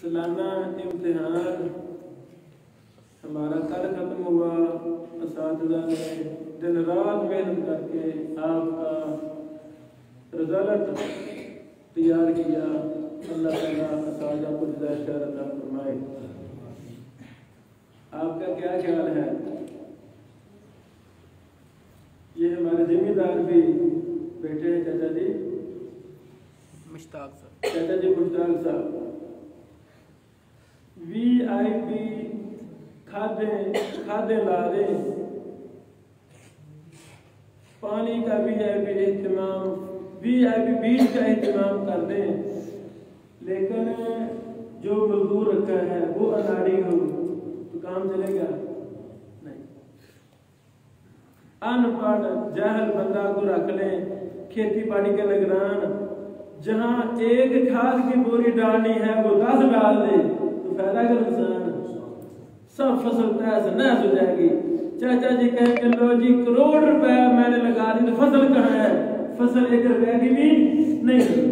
سالانہ امتحان ہمارا کل ختم ہوا، اساتذہ نے دن رات محنت کر کے آپ کا رزالت تیار کیا۔ اللہ تعالیٰ اساتذہ کو جزائے خیر عطا فرمائے۔ آپ کا کیا خیال ہے؟ یہ ہمارے ذمہ دار بھی بیٹھے ہیں چاچا جی مشتاق صاحب، چاچا جی مشتاق صاحب، VIP کھادے لا رہے ہیں، پانی کا VIP اہتمام، VIP بیج کا اہتمام کر دیں، لیکن جو مزدور رکھا ہے وہ اناڑی ہو تو کام چلے گا نہیں۔ ان پڑھ جاہل بندہ کو رکھ لیں کھیتی باڑی کے نگران، جہاں ایک کھاد کی بوری ڈالنی ہے وہ 10 ڈال دے تو فائدہ کا نقصان، سب فصل تیس نحس ہو جائے گی۔ چاچا جی کہیں کہ لو جی کروڑ روپے میں نے لگا دی تو فصل کہاں ہے؟ فصل 1 روپے کی بھی نہیں۔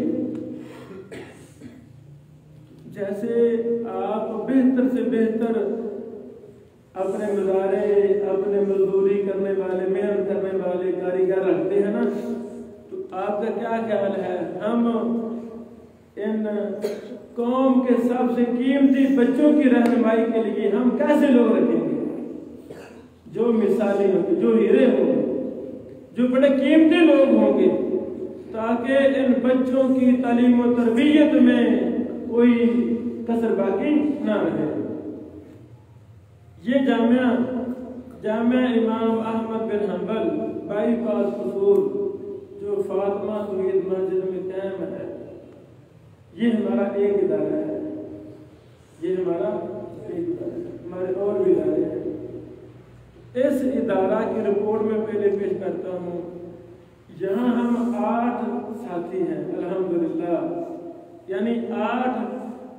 جیسے آپ بہتر سے بہتر اپنے مزارے، اپنے مزدوری کرنے والے، محنت کرنے والے کاریگر رکھتے ہیں نا، تو آپ کا کیا خیال ہے ہم ان قوم کے سب سے قیمتی بچوں کی رہنمائی کے لیے ہم کیسے لوگ رکھیں گے جو مثالی ہوں گے، جو ہیرے ہوں گے، جو بڑے قیمتی لوگ ہوں گے، تاکہ ان بچوں کی تعلیم و تربیت میں کوئی کسر باقی نہ رہے۔ یہ جامعہ امام احمد بن حنبل بائی پاس قصور جو فاطمہ توحید مسجد میں قائم ہے، یہ ہمارا ایک ادارہ ہے، یہ ہمارا ایک ادارہ ہے، ہمارے اور بھی ادارے ہیں۔ اس ادارہ کی رپورٹ میں پہلے پیش کرتا ہوں۔ یہاں ہم 8 ساتھی ہیں الحمدللہ، یعنی 8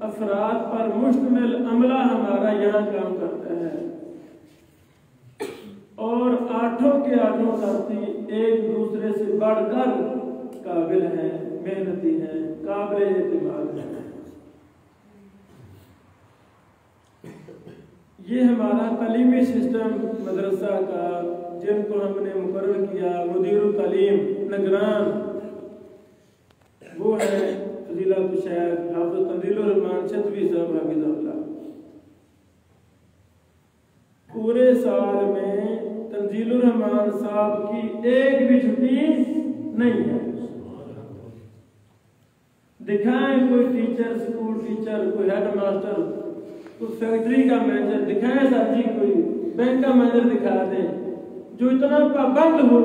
افراد پر مشتمل عملہ ہمارا یہاں کام کرتا ہے، اور 8 کے 8 ساتھی ایک دوسرے سے بڑھ کر قابل ہیں، محنتی ہیں، قابل اعتماد ہیں۔ یہ ہمارا تعلیمی سسٹم مدرسہ کا جن کو ہم نے مقرر کیا مدیر تعلیم نگران، وہ ہے فضیلت الشیخ حافظ تنزیل الرحمان شتوی صاحب حفظہ اللہ۔ پورے سال میں تنزیل الرحمان صاحب کی ایک بھی چھٹی نہیں ہے۔ دکھائیں کوئی ٹیچر، اسکول ٹیچر، کوئی ہیڈ ماسٹر، کوئی فیکٹری کا مینیجر دکھائیں، سر جی کوئی بینک کا مینیجر دکھا دیں جو اتنا پابند ہو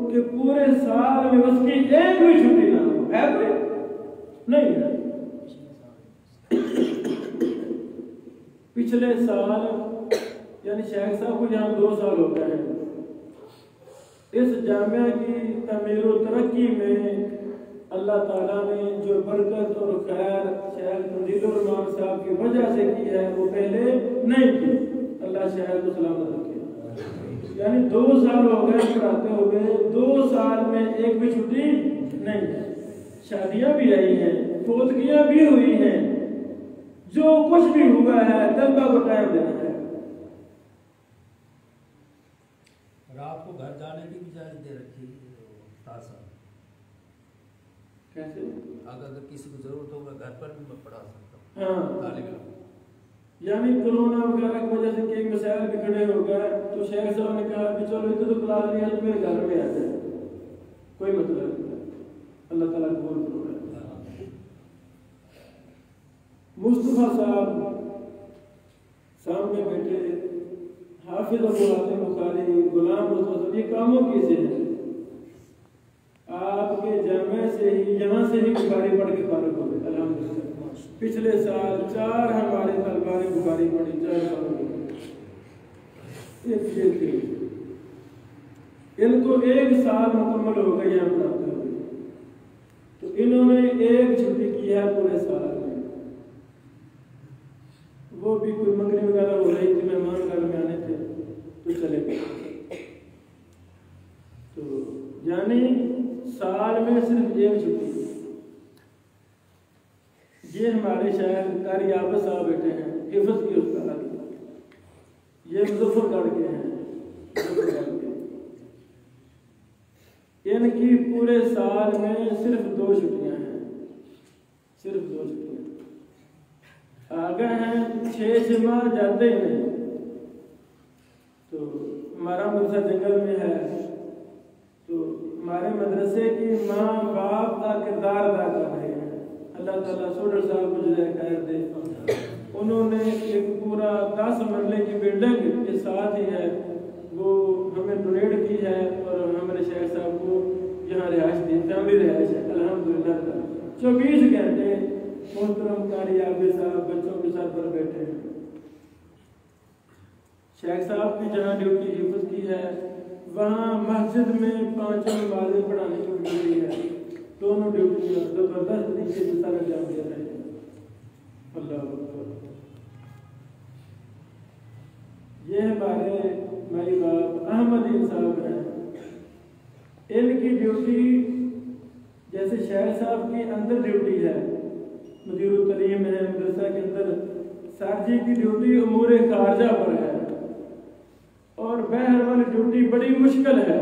کہ پورے سال میں اس کی ایک بھی چھٹی نہ ہو، ہے کوئی؟ نہیں ہے۔ پچھلے سال یعنی شیخ صاحب کو یہاں 2 سال ہو گئے ہیں، اس جامعہ کی تعمیر و ترقی میں اللہ تعالیٰ نے جو برکت اور خیر شیخ تنزیل الرحمان صاحب کی وجہ سے کی ہے وہ پہلے نہیں کی۔ اللہ شیخ کو سلامت رکھے۔ یعنی 2 سال ہو گئے پڑھاتے ہوئے، 2 سال میں ایک بھی چھٹی نہیں ہے۔ شادیاں بھی آئی ہیں، فوتگیاں بھی ہوئی ہیں، جو کچھ بھی ہوا ہے طلبہ کو ٹائم دینا ہے۔ رات کو گھر جانے کی بھی اجازت دے رکھی ہے، کیسے؟ اگر کسی کو ضرورت ہو میں گھر پر بھی میں پڑھا سکتا ہاں، ہوں طالب علم۔ یعنی کرونا وغیرہ کی وجہ سے کئی مسائل بھی کھڑے ہو گئے تو شیخ صاحب نے کہا کہ چلو ادھر تو کلاس نہیں ہے تو میرے گھر میں آ جائے، کوئی مطلب نہیں۔ اللہ تعالیٰ قبول کرے۔ مصطفیٰ صاحب سامنے بیٹھے، حافظ ابو حاتم بخاری، غلام مصطفیٰ، یہ کاموں کیسے ہیں؟ آپ کے جامعہ سے ہی، یہاں سے ہی بخاری پڑھ کے فارغ ہو گئے الحمدللہ۔ پچھلے سال 4 ہمارے طلباء نے بخاری پڑھی، 4 سال ہو گئے۔ ان کو 1 سال مکمل ہو گئے یہاں پڑھاتے ہوئے، تو انہوں نے 1 چھٹی کی ہے پورے سال میں، وہ بھی کوئی منگنی وغیرہ ہو رہی تھی، مہمان گھر میں آنے تھے تو چلے گئے۔ تو یعنی سال میں صرف 1 چھٹی، یہ ہمارے شہر قاری عابد صاحب بیٹھے ہیں، حفظ کی استاد، یہ مظفر گڑھ کے ہیں، ان کی پورے سال میں صرف 2 چھٹیاں ہیں، صرف 2 چھٹیاں آگے ہیں، 6 ماہ جاتے ہی نہیں۔ تو ہمارا مدرسہ جنگل میں ہے، تو ہمارے مدرسے کی ماں باپ کا کردار ادا کر رہے ہیں۔ اللہ تعالیٰ سوڈر صاحب کو جزائے خیر دے، انہوں نے ایک پورا 10 مرلے کی بلڈنگ کے ساتھ ہی ہے وہ ہمیں ڈونیٹ کی ہے، اور ہمارے شیخ صاحب کو یہاں رہائش دی، فیملی رہائش ہے الحمدللہ۔ 24 گھنٹے محترم قاری عابد صاحب بچوں کے ساتھ پر بیٹھے ہیں۔ شیخ صاحب کی جہاں ڈیوٹی حفظ کی ہے، وہاں مسجد میں 5 نمازیں پڑھانے کی ڈیوٹی ہے۔ دونوں ڈیوٹیاں زبردست طریقے سے سر انجام دے رہے ہیں۔ اللہ اکبر۔ یہ ہمارے مائی باپ احمد صاحب ہیں، ان کی ڈیوٹی جیسے شیخ صاحب کی اندر ڈیوٹی ہے، مدیر التعلیم ہے مدرسہ کے اندر، سر جی کی ڈیوٹی امور خارجہ پر ہے، اور بہر والی ڈیوٹی بڑی مشکل ہے،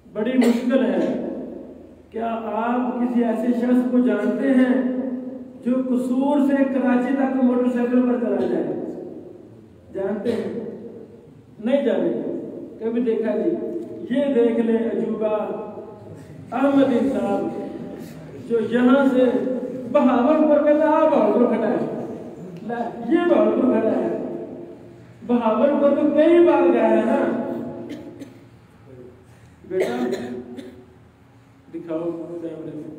بڑی مشکل ہے۔ کیا آپ کسی ایسے شخص کو جانتے ہیں جو قصور سے کراچی تک موٹر سائیکل پر چلا جائے؟ جانتے ہیں؟ نہیں جانے کبھی دیکھا جی؟ یہ دیکھ لیں عجوبہ احمد صاحب جو یہاں سے بہاولپور کہتا ہے، بہاولپور کھڑا ہے، یہ بہاولپور کھڑا ہے، بہاولپور تو کئی بار گیا ہے نا بیٹا، دکھاؤ کیمرے میں،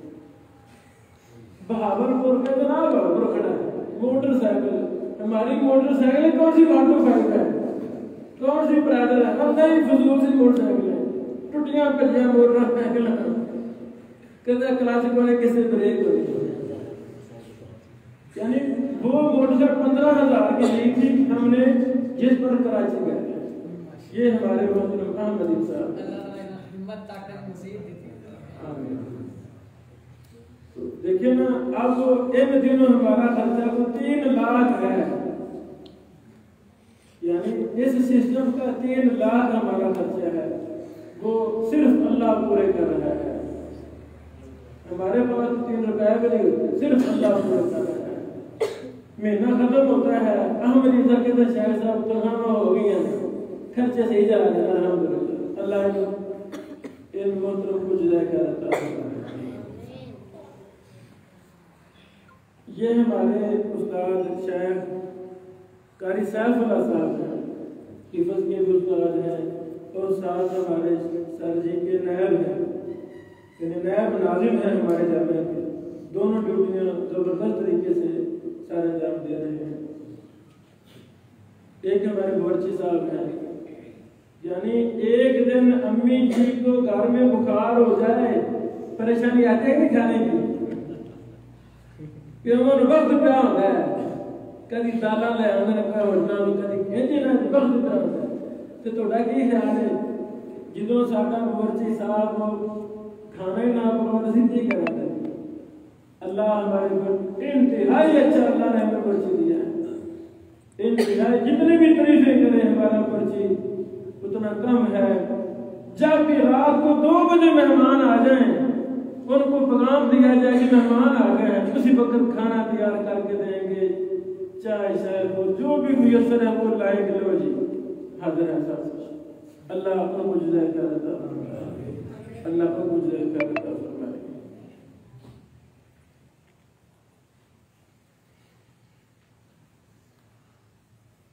بہاولپور کہتا ہے نا، بہاولپور کھڑا ہے، موٹر سائیکل، ہماری موٹر سائیکل کون سی 125 ہے، کون سی پرائڈر ہے، اب نہیں فضول سی موٹر سائیکل ہے، ٹوٹیاں پجیاں موٹر سائیکل ہے، کہتا ہے کلاسکوں نے کس سے بریک ہوئی، یعنی وہ موٹر سائیکل 15,000 کی لی تھی ہم نے، جس پر کراچی گئے۔ یہ ہمارے محترم احمد صاحب، دیکھیں نا، اب ان دنوں ہمارا خرچہ کو 3 لاکھ ہے، یعنی اس سسٹم کا 3 لاکھ ہمارا خرچہ ہے، وہ صرف اللہ پورے کر رہا ہے، ہمارے پاس 3 روپے بھی نہیں ہوتے، صرف اللہ پورے کر رہا ہے۔ مہینہ ختم ہوتا ہے، احمد صاحب کہتے ہیں شیخ صاحب تنخواہ ہو گئی ہیں، خرچے صحیح جا رہے ہیں الحمدللہ، اللہ ان محترم کو جزائے خیر عطا فرمائے۔ یہ ہمارے استاد شیخ قاری سیف اللہ صاحب ہیں، حفظ کے بھی استاد ہیں، اور ساتھ ہمارے سر جی کے نائب ہیں، یعنی نائب ناظم ہیں ہمارے جامعہ کے، دونوں ڈیوٹیاں زبردست طریقے سے سر انجام دے رہے ہیں۔ ایک ہمارے بورچی صاحب ہیں، یعنی ایک دن امی جی کو گھر میں بخار ہو جائے، پریشانی آتی ہے نہیں کھانے کی، کہ انہوں نے وقت پہ ہوتا ہے، کدی دالا لے آنے پہ ہونا، کدی کھینچے نہ وقت پہ ہوتا ہے۔ تو توڑا کی خیال ہے جدوں ساڈا بورچی صاحب کھانا ہی نہ پکاؤ تو سیدھی کرا دے، اللہ ہمارے پر انتہائی اچھا اللہ نے ہمیں پرچی دیا ہے، انتہائی جتنے بھی تعریفیں کریں ہمارا پرچی اتنا کم ہے۔ جب بھی رات کو 2 بجے مہمان آ جائیں، ان کو پیغام دیا جائے کہ مہمان آ گئے ہیں، اسی وقت کھانا تیار کر کے دیں گے، چائے شائے کو جو بھی میسر ہے وہ لائیں گے، لو جی حاضر ہے سب کچھ۔ اللہ ان کو جزائے خیر عطا فرمائے، اللہ ان کو جزائے خیر عطا فرمائے۔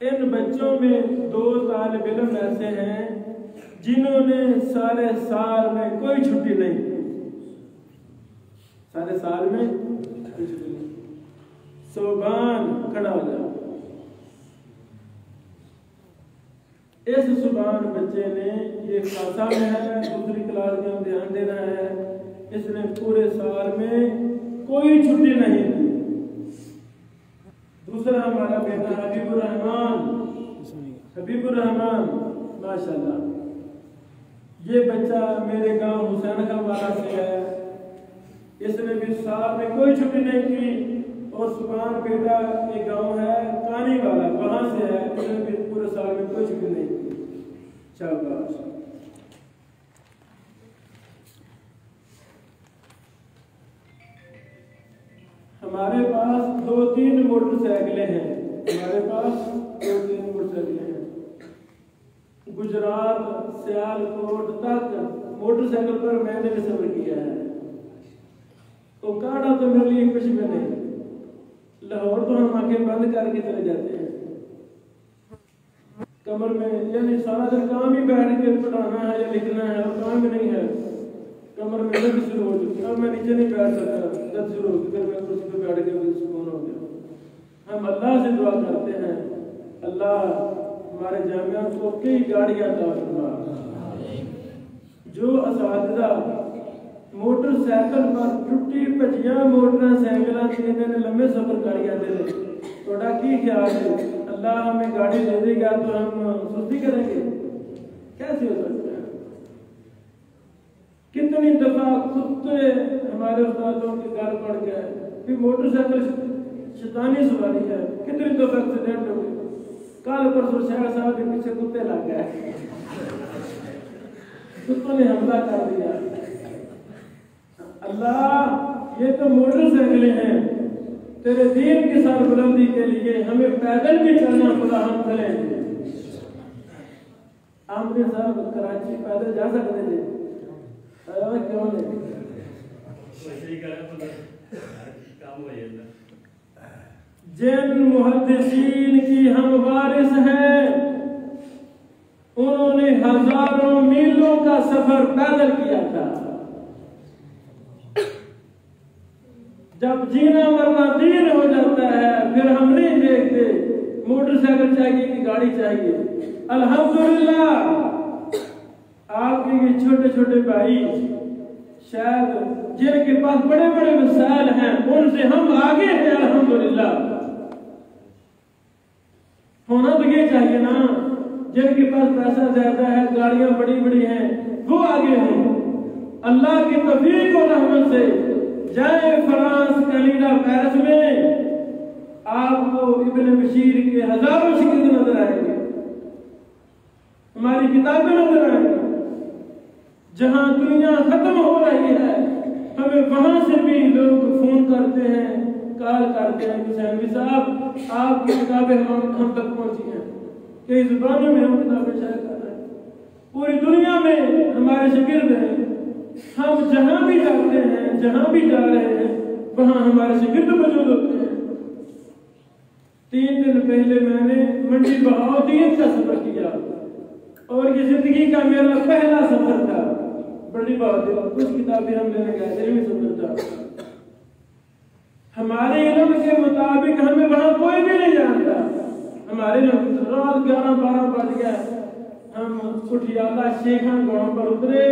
ان بچوں میں 2 طالب علم ایسے ہیں جنہوں نے سارے سال میں کوئی چھٹی نہیں کی، سارے سال میں کوئی چھٹی نہیں، صوبان کھڑا ہو جاؤ۔ اس صوبان بچے نے، یہ کلاسا میں ہے، دوسری کلاس میں امتحان دے رہا ہے، اس نے پورے سال میں کوئی چھٹی نہیں کی۔ دوسرا ہمارا بیٹا حبیب الرحمان ماشاءاللہ، یہ بچہ میرے گاؤں حسین خان والا سے ہے، اس نے بھی سال میں کوئی چھٹی نہیں کی، اور سبحان بیٹا ایک گاؤں ہے کانی والا، وہاں سے ہے، اس نے بھی پورے سال میں کوئی ذکر نہیں کی. شاباش. ہمارے پاس 2-3 موٹر سائیکلیں ہیں، ہمارے پاس 2-3 موٹر سائیکلیں ہیں. گجرات سیالکوٹ تک موٹر سائیکل پر میں نے بھی سفر کیا ہے. تو کاڑا تو میرے لیے کچھ بھی نہیں. لاہور تو ہم آنکھیں بند کر کے چلے جاتے ہیں. کمر میں یعنی سارا دن کام ہی بیٹھ کے پڑھانا ہے یا لکھنا ہے اور کام بھی نہیں ہے. کمر میں درد شروع ہو چکی، اب میں نیچے نہیں بیٹھ سکتا، درد شروع ہو گئی، میں کرسی پہ بیٹھ کے سکون ہو گیا. ہم اللہ سے دعا کرتے ہیں اللہ ہمارے جامعہ کو کئی گاڑیاں عطا فرما. جو اساتذہ موٹر سائیکل پر ٹوٹی بھجیاں موٹر سائیکلاں نے لمبے سفر کر جاتے ہیں، تھوڑا کی خیال ہے اللہ ہمیں گاڑی دے دے گا تو ہم سستی کریں گے؟ کیسے ہو سکتا ہے؟ کتنی دفعہ کتے ہمارے استادوں کے گھر پڑ گئے، پھر موٹر سائیکل شیطانی سواری ہے، کتنی دفعہ ایکسیڈنٹ ہو گئے. کل پرسوں شہر صاحب کے پیچھے کتے لگ گئے، کتوں نے حملہ کر دیا. اللہ یہ تو موٹر سائیکلیں ہیں، تیرے دین کی سربلندی کے لیے ہمیں پیدل بھی چلنا فراہم کریں. عامر صاحب کراچی پیدل جا سکتے تھے، کیوں نہیں؟ جن محدثین کی ہم وارث ہیں انہوں نے ہزاروں میلوں کا سفر پیدل کیا تھا. جب جینا مرنا دین ہو جاتا ہے پھر ہم نہیں دیکھتے موٹر سائیکل چاہیے کہ گاڑی چاہیے. الحمدللہ آپ کے یہ چھوٹے چھوٹے بھائی شاید جن کے پاس بڑے بڑے وسائل ہیں ان سے ہم آگے ہیں. الحمدللہ ہونا تو یہ چاہیے نا، جن کے پاس پیسہ زیادہ ہے گاڑیاں بڑی بڑی ہیں وہ آگے ہوں. اللہ کی توفیق و رحمت سے جائے فرانس کینیڈا پیرس میں آپ کو ابن بشیر کے ہزاروں شاگرد نظر آئیں گے، ہماری کتابیں نظر آئیں گی. جہاں دنیا ختم ہو رہی ہے ہمیں وہاں سے بھی لوگ فون کرتے ہیں، کال کرتے ہیں کہ حسین صاحب آپ کی کتابیں ہم تک پہنچی ہیں. کئی زبانوں میں ہم کتابیں شائع کر رہے ہیں. پوری دنیا میں ہمارے شاگرد ہیں. ہم جہاں بھی جاتے ہیں جہاں بھی جا رہے ہیں وہاں ہمارے شاگرد موجود ہوتے ہیں. 3 دن پہلے میں نے منڈی بہاؤدین کا سفر کیا اور یہ زندگی کا میرا پہلا سفر تھا. بڑی بات ہے، کچھ کتابیں ہم لینے گئے، علمی سفر تھا. ہمارے علم کے مطابق ہمیں وہاں کوئی بھی نہیں جانتا. ہمارے رات 11-12 بج گئے، ہم کٹھیالہ شیخان گاؤں پر اترے،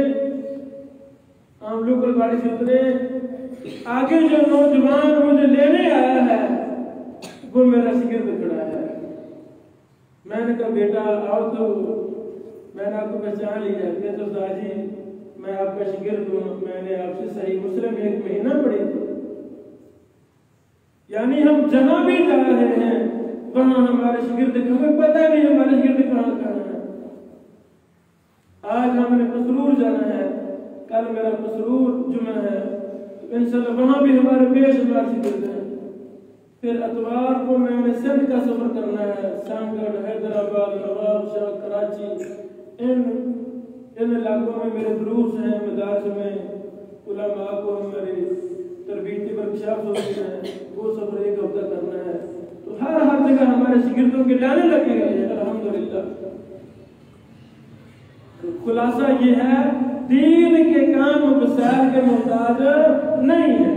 ہم لوکل گاڑی سے اترے. آگے جو نوجوان مجھے لینے آیا ہے وہ میرا شاگرد کھڑا ہے. میں نے کہا بیٹا آؤ، تو میں نے آپ کو پہچان لیا کہ تو جی میں آپ کا شاگرد ہوں، میں نے آپ سے صحیح مسلم 1 مہینہ پڑھی تھی. یعنی ہم جہاں بھی جا رہے ہیں وہاں ہمارے شاگرد، ہمیں پتہ نہیں ہمارے شاگرد کہاں ہیں. آج ہم نے پسرور جانا ہے، کل میرا پسرور جمعہ ہے، انشاءاللہ وہاں بھی ہمارے بے شمار شاگرد ہیں. پھر اتوار کو میں نے سندھ کا سفر کرنا ہے، سانگڑ، حیدرآباد، نواب شاہ، کراچی. ان علاقوں میں میرے دروس ہیں، مدارس میں علماء کو میری تربیتی ورکشاپ ہوتی ہیں، وہ سفر 1 ہفتہ کرنا ہے. تو ہر جگہ ہمارے شاگردوں کے جانے لگے گئے ہیں. الحمدللہ خلاصہ یہ ہے دین کے کام وسائل کے محتاج نہیں ہے.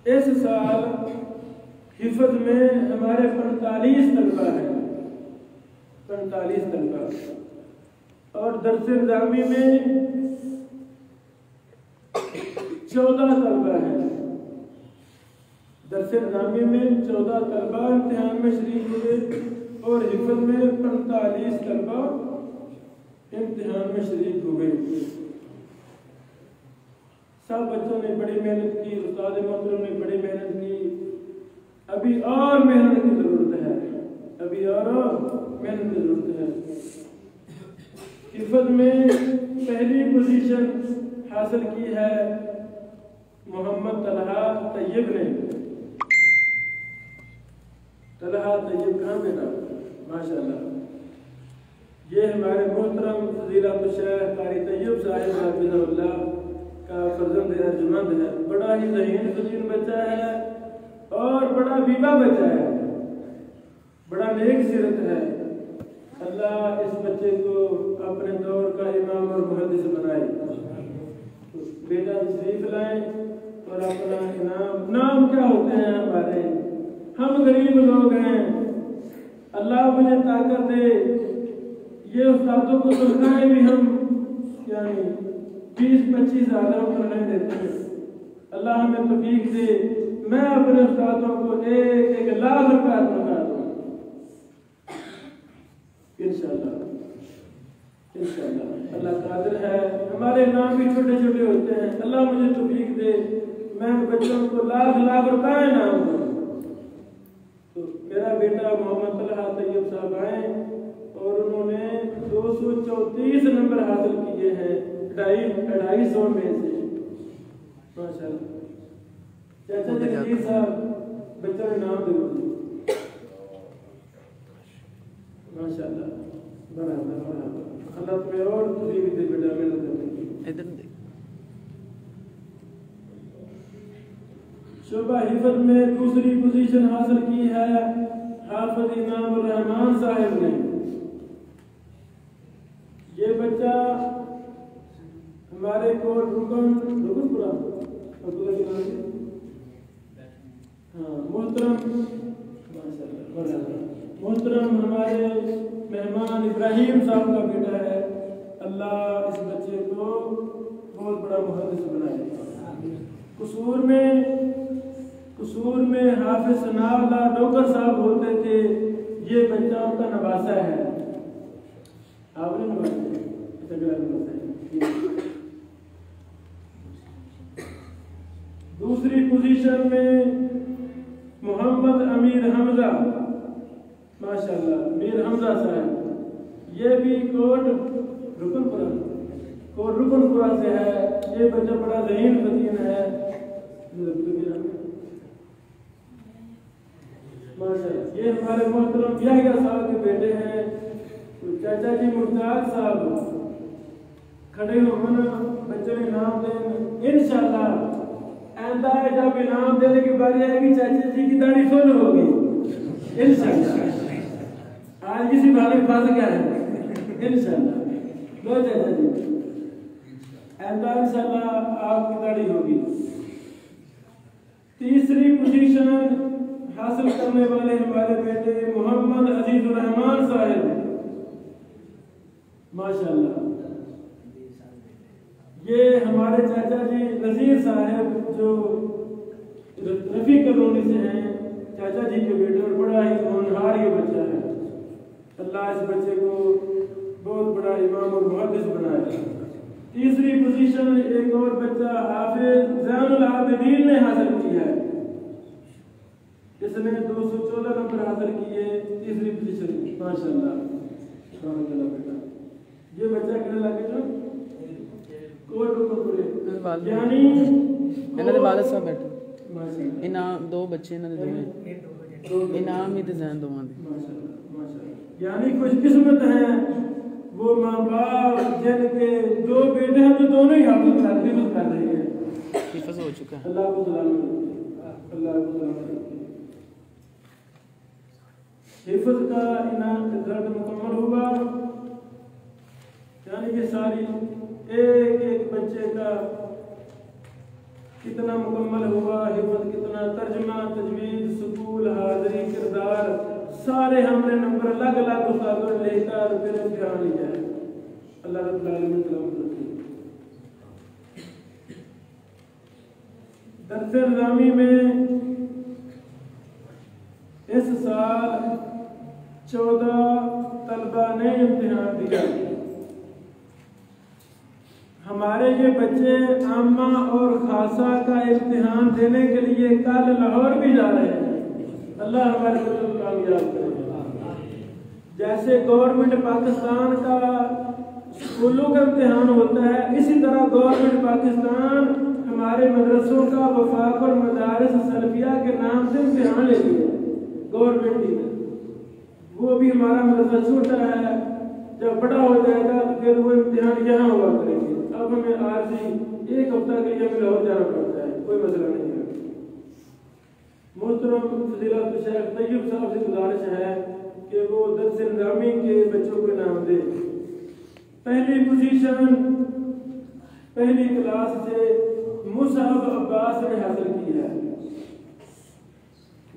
اس سال حفظ میں ہمارے 45 طلبہ ہیں، 45 طلبہ، اور درس نظامی میں 14 طلبہ ہیں. درس نظامی میں 14 طلبہ امتحان میں شریک ہوئے اور حفظ میں 45 طلبہ امتحان میں شریک ہوئے. سب بچوں نے بڑی محنت کی، استاد محترم نے بڑی محنت کی، ابھی اور محنت کی ضرورت ہے، ابھی اور محنت کی ضرورت ہے۔ حفظ میں پہلی پوزیشن حاصل کی ہے محمد طلحہ طیب نے۔ طلحہ طیب کہاں بیٹا؟ ماشاءاللہ، یہ ہمارے محترم فضیلت الشیخ قاری طیب صاحب حفظہ اللہ کا فرزند ارجمند ہے۔ بڑا ہی ذہین فطین بچہ ہے اور بڑا بیبا بچہ ہے، بڑا نیک سیرت ہے۔ اللہ اس بچے کو اپنے دور کا امام اور محدث بنائے۔ بیٹا تشریف لائیں اور اپنا انعام، نام کیا ہوتے ہیں ہمارے، ہم غریب لوگ ہیں، اللہ مجھے طاقت دے، یہ استادوں کو تنخواہیں بھی ہم یعنی 20-25 ہزار تنخواہیں دیتے ہیں، اللہ ہمیں توفیق دے، میں اپنے استادوں کو 1 لاکھ روپیہ تنخواہ دوں انشاءاللہ، انشاءاللہ۔ اللہ قادر ہے، ہمارے نام بھی چھوٹے چھوٹے ہوتے ہیں، اللہ مجھے توفیق دے، میں بچوں کو لاکھ روپے انعام دوں۔ تو میرا بیٹا محمد طلحہ طیب صاحب آئے اور انہوں نے 234 نمبر حاصل کیے ہیں 250 میں سے، ماشاءاللہ۔ چاچا جگیر صاحب بچہ نے نام دے ماشاءاللہ، برابر برابر، اللہ تمہیں اور تجھے بھی دے بیٹا محنت کرنے کی۔ ادھر دیکھ، شعبہ حفظ میں دوسری پوزیشن حاصل کی ہے حافظ امام الرحمان صاحب نے۔ یہ بچہ ہمارے کو رکن پورا محترم محترم ہمارے مہمان ابراہیم صاحب کا بیٹا ہے، اللہ اس بچے کو بہت بڑا محدث بنائے۔ قصور میں حافظ ثناء اللہ ڈوگر صاحب ہوتے تھے، یہ بچہ ان کا نواسہ ہے۔ آپ نے نواسہ دوسری پوزیشن میں محمد امیر حمزہ، ماشاءاللہ میر حمزہ صاحب، یہ بھی کوٹ رکن پورہ سے ہے، یہ بچہ بڑا ذہین فتین ہے، ماشاءاللہ۔ یہ ہمارے محترم یحییٰ صاحب کے بیٹے ہیں، چاچا جی مشتاق صاحب کھڑے ہو نا، بچے نے نام دیں انشاءاللہ۔ آئندہ جب انعام دینے کی باری آئے گی چاچا جی کی داڑھی سن ہوگی انشاءاللہ۔ آج کسی بھالے پھنس گیا ہے انشاءاللہ، لو چاچا جی آئندہ انشاءاللہ آپ کی داڑھی ہوگی۔ تیسری پوزیشن حاصل کرنے والے ہمارے بیٹے محمد عزیز الرحمان صاحب، ماشاءاللہ۔ یہ ہمارے چاچا جی نذیر صاحب جو رفیع کالونی سے ہیں، چاچا جی کے بیٹے، اور بڑا ہی ہونہار یہ بچہ ہے، اللہ اس بچے کو بہت بڑا امام اور محدث بنائے۔ تیسری پوزیشن ایک اور بچہ حافظ زین العابدین نے حاصل کی ہے، اس نے 214 نمبر حاصل کیے، تیسری پوزیشن، ماشاءاللہ۔ بیٹا یہ بچہ کہنے لگے جو یعنی انہاں دے والد صاحب بیٹھے، انعام 2 بچے انہاں دے دوویں انعام ہی تے زین دوواں دے، یعنی خوش قسمت ہیں وہ ماں باپ جن کے 2 بیٹے ہیں جو دونوں ہی حافظ کر رہے ہیں، حفظ ہو چکا ہے۔ اللہ کو سلامت، اللہ کو سلامت۔ حفظ کا انعام رزلٹ مکمل ہوا، یعنی یہ ساری ایک بچے کا کتنا مکمل ہوا، حفظ کتنا، ترجمہ، تجوید، سکول، حاضری، کردار، سارے ہم نے نمبر الگ الگ استادوں نے لے کر پھر امتحان لیا ہے۔ اللہ رب العالمین سلامت رکھے۔ درس نظامی میں اس سال 14 طلبہ نے امتحان دیا، ہمارے یہ بچے عامہ اور خاصہ کا امتحان دینے کے لیے کل لاہور بھی جا رہے ہیں. اللہ ہمارے بچوں کو کامیاب کرے. جیسے گورنمنٹ پاکستان کا اسکولوں کا امتحان ہوتا ہے، اسی طرح گورنمنٹ پاکستان ہمارے مدرسوں کا وفاق اور مدارس سلفیہ کے نام سے امتحان لے لیا گورنمنٹ ہی. وہ بھی ہمارا مدرسہ چھوٹا ہے، جب بڑا ہو جائے گا تو پھر وہ امتحان یہاں ہوا کریں گے. اب ہمیں عارضی ایک ہفتہ کے لیے ہمیں لاہور جانا پڑتا ہے، کوئی مسئلہ نہیں ہے. محترم فضیلت شیخ طیب صاحب سے گزارش ہے کہ وہ درس نظامی کے بچوں کو انعام دے. پہلی پوزیشن پہلی کلاس سے مصعب عباس نے حاصل کی ہے.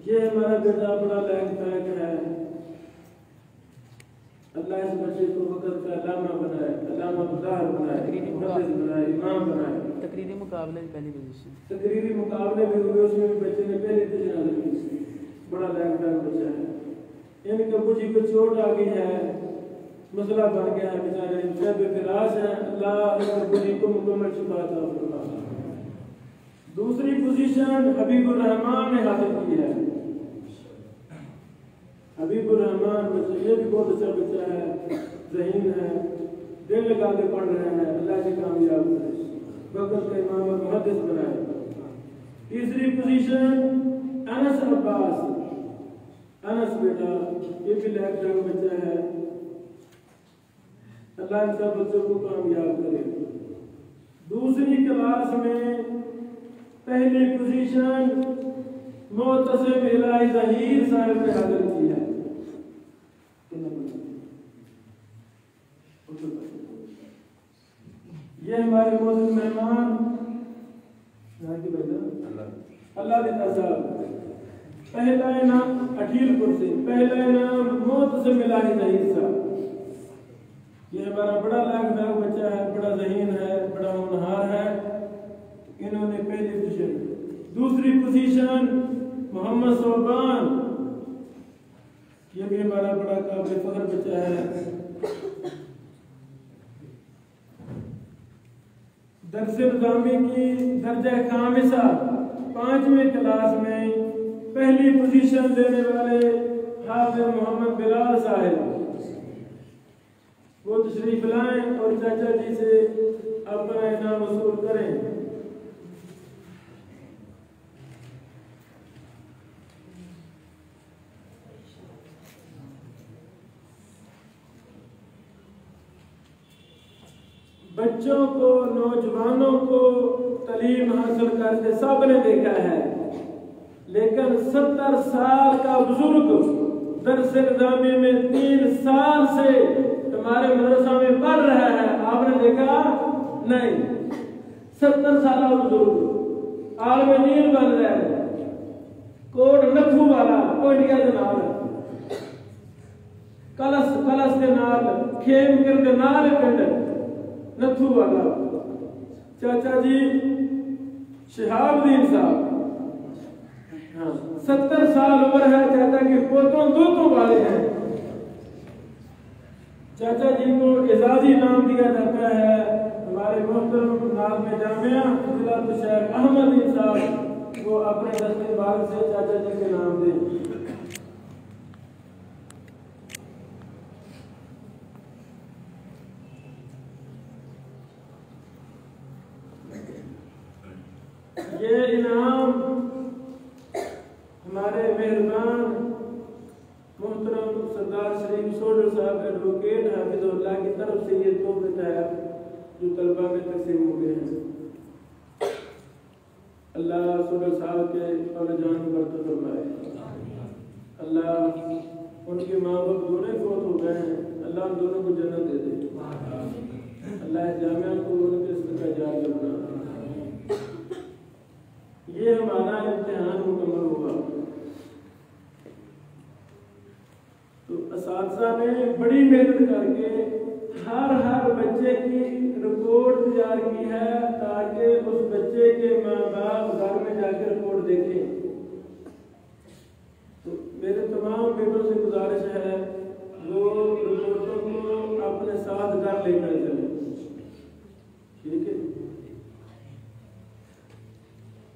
یہ ہمارا بیٹا بڑا لائق فائق ہے. اللہ اس بچے کو وقت کا علامہ بنائے، علامہ مظاہر بنائے، محدث بنائے، امام بنائے. تقریری مقابلے پہلی پوزیشن، تقریری مقابلے بھی ہوئے، اس میں بھی بچے نے پہلی پوزیشن حاصل کی. بڑا لائق فائق بچہ ہے. ان کے ابو جی کو چوٹ آ گئی ہے، مسئلہ بن گیا ہے، بیچارے شب فراش ہیں. اللہ ان کے ابو جی کو مکمل شفا عطا فرمائے. دوسری پوزیشن حبیب الرحمان نے حاصل کی ہے. حبیب الرحمان بچہ، یہ بھی بہت اچھا بچہ ہے، ذہین ہے، دل لگا کے پڑھ رہے ہیں. اللہ کی کامیاب کرے، وقت کا امام اور محدث بنائے. تیسری پوزیشن انس عباس. انس بیٹا یہ بھی لائق فائق بچہ ہے. اللہ ان سب بچوں کو کامیاب کرے. دوسری کلاس میں پہلی پوزیشن معتصم الہی ظہیر صاحب نے حاصل کی ہے. یہ ہمارے معزز مہمان اللہ دیتا صاحب. پہلا انعام اٹھیل پور سے، پہلا انعام معتصم الہی ظہیر صاحب. یہ ہمارا بڑا لائق فائق بچہ ہے، بڑا ذہین ہے، بڑا ہونہار ہے. انہوں نے پہلی پوزیشن. دوسری پوزیشن محمد صوبان. یہ بھی ہمارا بڑا قابل فخر بچہ ہے. درس نظامی کی درجہ خامسہ 5ویں کلاس میں پہلی پوزیشن دینے والے حافظ محمد بلال صاحب. وہ تشریف لائیں اور چاچا جی سے اپنا انعام وصول کریں. بچوں کو، نوجوانوں کو تعلیم حاصل کرتے سب نے دیکھا ہے، لیکن 70 سال کا بزرگ درس نظامی میں 3 سال سے ہمارے مدرسہ میں پڑھ رہا ہے. آپ نے دیکھا نہیں؟ 70 سالہ بزرگ عالم دین بن رہا ہے. کوٹ نتھو والا کوئٹیا کے نال، کلس کے نال، کھیم کر کے نال پنڈ نتھو والا. چاچا جی شہاب الدین صاحب 70 سال عمر ہے. چاچا کے پوتوں دوتوں والے ہیں. چاچا جی کو اعزازی نام دیا جاتا ہے. ہمارے محترم نازم جامعہ فضیلت شیخ احمد الدین صاحب وہ اپنے دستے بار سے چاچا جی کے نام دیں. یہ انعام ہمارے مہربان محترم سردار شریف سوڈر صاحب ایڈوکیٹ حافظ اللہ کی طرف سے یہ تحفے ہے جو طلبہ میں تقسیم ہو گئے ہیں. اللہ سوڈر صاحب کے جان برکت فرمائے. اللہ ان کے ماں باپ دونوں فوت ہو گئے ہیں، اللہ ان دونوں کو جنت دے دے. اللہ جامعہ کو ان کے صدقہ جاریہ بنا. یہ ہمارا امتحان مکمل ہوا تو اساتذہ نے بڑی محنت کر کے ہر بچے کی رپورٹ تیار کی ہے تاکہ اس بچے کے ماں باپ گھر میں جا کے رپورٹ دیکھیں. تو میرے تمام بیٹوں سے گزارش ہے وہ رپورٹوں کو اپنے ساتھ گھر لے کر چلیں. ٹھیک ہے.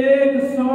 100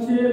6